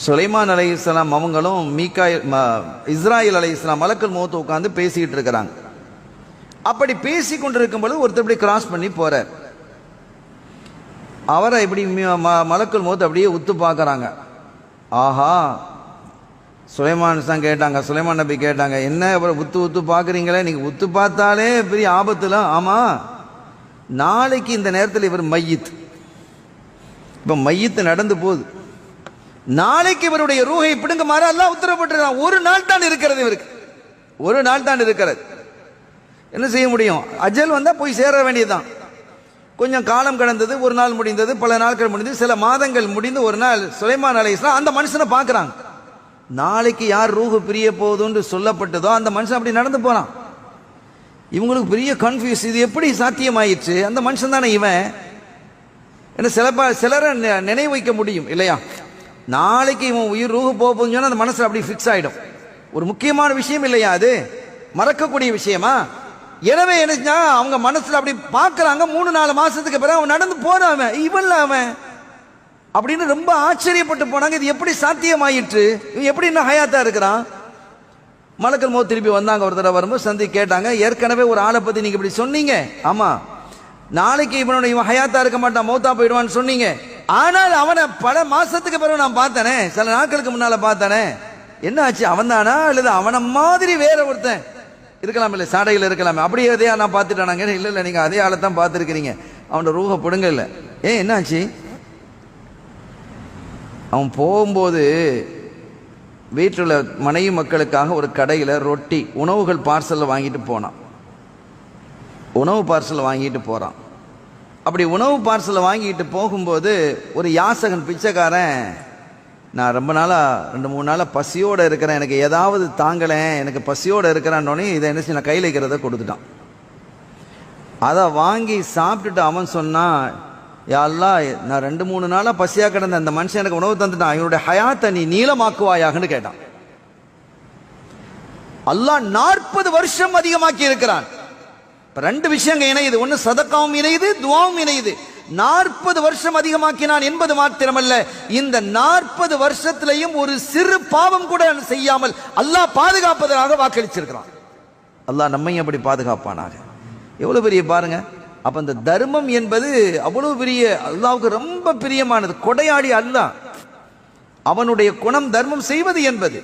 சுலைமான் அலைஹிஸ்ஸலாம் அவங்களும் இஸ்ராயில் அலைஹிஸ்ஸலாம் மலக்குல் மௌத் உட்காந்து பேசிக்கிட்டு இருக்கிறாங்க. அப்படி பேசி கொண்டிருக்கும் பொழுது ஒருத்தர் இப்படி கிராஸ் பண்ணி போறார். அவரை இப்படி மலக்குல் மௌத் அப்படியே உத்து பார்க்குறாங்க. ஆஹா, சுலைமான் தான் கேட்டாங்க, சுலைமான் நபி கேட்டாங்க, என்ன அப்புறம் உத்து பார்க்குறீங்களே, நீங்கள் உத்து பார்த்தாலே பெரிய ஆபத்துல. ஆமாம், நாளைக்கு இந்த நேரத்தில் இவர் மையத், இப்போ மையத்து நடந்து போகுது, நாளைக்கு இவருடைய ரூஹை பிடுங்குமாறு அல்லாஹ் உத்தரவிட்டிருக்கிறான். ஒரு நாள் தான் இருக்கிறது, இவருக்கு ஒரு நாள் தான் இருக்கிறது. என்ன செய்ய முடியும்? அஜல் வந்தால் போய் சேர வேண்டியதுதான். கொஞ்சம் காலம் கடந்தது, ஒரு நாள் முடிந்தது, பல நாட்கள் முடிந்தது, சில மாதங்கள் முடிந்து ஒரு நாள் சுலைமான் அலைஹிஸ்ஸலாம் அந்த மனுஷனை பார்க்குறாங்க. நாளைக்கு யார் ரூஹு பிரிய போகுதுன்னு சொல்லப்பட்டதோ அந்த மனுஷன் அப்படி நடந்து போகிறான். இவங்களுக்கு பெரிய கன்ஃபியூஸ், இது எப்படி சாத்தியமாயிடுச்சு? அந்த மனுஷன் தானே இவன். ஏன்னா சிலரை நினைவு வைக்க முடியும் இல்லையா? நாளைக்கு இவன் உயிர் ரூஹு போகுதுன்னு சொன்னால் அந்த மனசில் அப்படி ஃபிக்ஸ் ஆகிடும். ஒரு முக்கியமான விஷயம் இல்லையா அது? மறக்கக்கூடிய விஷயமா? எனவே என்ன, அவங்க மனசுல அப்படி பார்க்கறாங்க. 3-4 மாசத்துக்கு பிறகு அவன் நடந்து போறான். இவன் அவன் அப்படின்னு ரொம்ப ஆச்சரியப்பட்டு போனாங்க. இது எப்படி சாத்தியமாயிற்று? இவன் எப்படி இன்னும் ஹயாத்தா இருக்கிறான்? மலக்குல் மௌத் திருப்பி வந்தாங்க. ஒரு தடவை வரும்போது சந்தி கேட்டாங்க, ஏற்கனவே ஒரு ஆளை பத்தி நீங்க இப்படி சொன்னீங்க. ஆமா, நாளைக்கு இவன் ஹயாத்தா இருக்க மாட்டான், மௌத்தா போயிடுவான்னு சொன்னீங்க. ஆனால் அவனை பல மாசத்துக்கு பிறகு நான் பார்த்தனே, சில நாட்களுக்கு முன்னால பார்த்தனே. என்ன ஆச்சு? அவன் தானா அல்லது அவனை மாதிரி வேற ஒருத்தன் இருக்கலாம்? இல்லை, சாடையில் இருக்கலாமே. அப்படியே அதே நான் பார்த்துட்டானாங்க. இல்லை இல்லை, நீங்கள் அதே ஆளை தான் பார்த்துருக்கிறீங்க. அவனோட ரூஹை பிடுங்க. இல்லை, என்னாச்சு? அவன் போகும்போது வீட்டில் உள்ள மனைவி மக்களுக்காக ஒரு கடையில் ரொட்டி உணவுகள் பார்சலில் வாங்கிட்டு போனான். உணவு பார்சலில் வாங்கிட்டு போகிறான். அப்படி உணவு பார்சலில் வாங்கிட்டு போகும்போது ஒரு யாசகன் பிச்சைக்காரன், நான் ரொம்ப நாளாக 2-3 நாளாக பசியோடு இருக்கிறேன், எனக்கு ஏதாவது தாங்களேன், எனக்கு பசியோடு இருக்கிறான்னொன்னே இதை என்ன செய்ய, நான் கையில் இருக்கிறத கொடுத்துட்டான். அதை வாங்கி சாப்பிட்டுட்டு அவன் சொன்னான், யா அல்லாஹ், நான் 2-3 நாளாக பசியாக கிடந்த அந்த மனுஷன் எனக்கு உணவு தந்துட்டான், இவனுடைய ஹயாத்தை நீ நீளமாக்குவாயாகன்னு கேட்டான். அல்லாஹ் 40 வருஷம் அதிகமாக்கி இருக்கிறான். 2 விஷயங்கள் இணையுது. ஒன்று சதக்காவும் இணையுது, துவாவும் இணையுது. 40 வருஷம் அதிகமாக்கினான் என்பது மாத்திரமல்ல, இந்த 40 வருஷத்திலையும் ஒரு சிறு பாவம் கூட செய்யாமல் அல்லாஹ் பாதுகாப்பதற்காக வாக்களிச்சிருக்கிறான். அல்லாஹ் நம்மையும் அப்படி பாதுகாப்பானாக. எவ்வளவு பெரிய பாருங்க. அப்ப இந்த தர்மம் என்பது அவ்வளவு பெரிய, அல்லாஹ்வுக்கு ரொம்ப பிரியமானது. கொடையாடி அல்லாஹ், அவனுடைய குணம் தர்மம் செய்வது என்பது.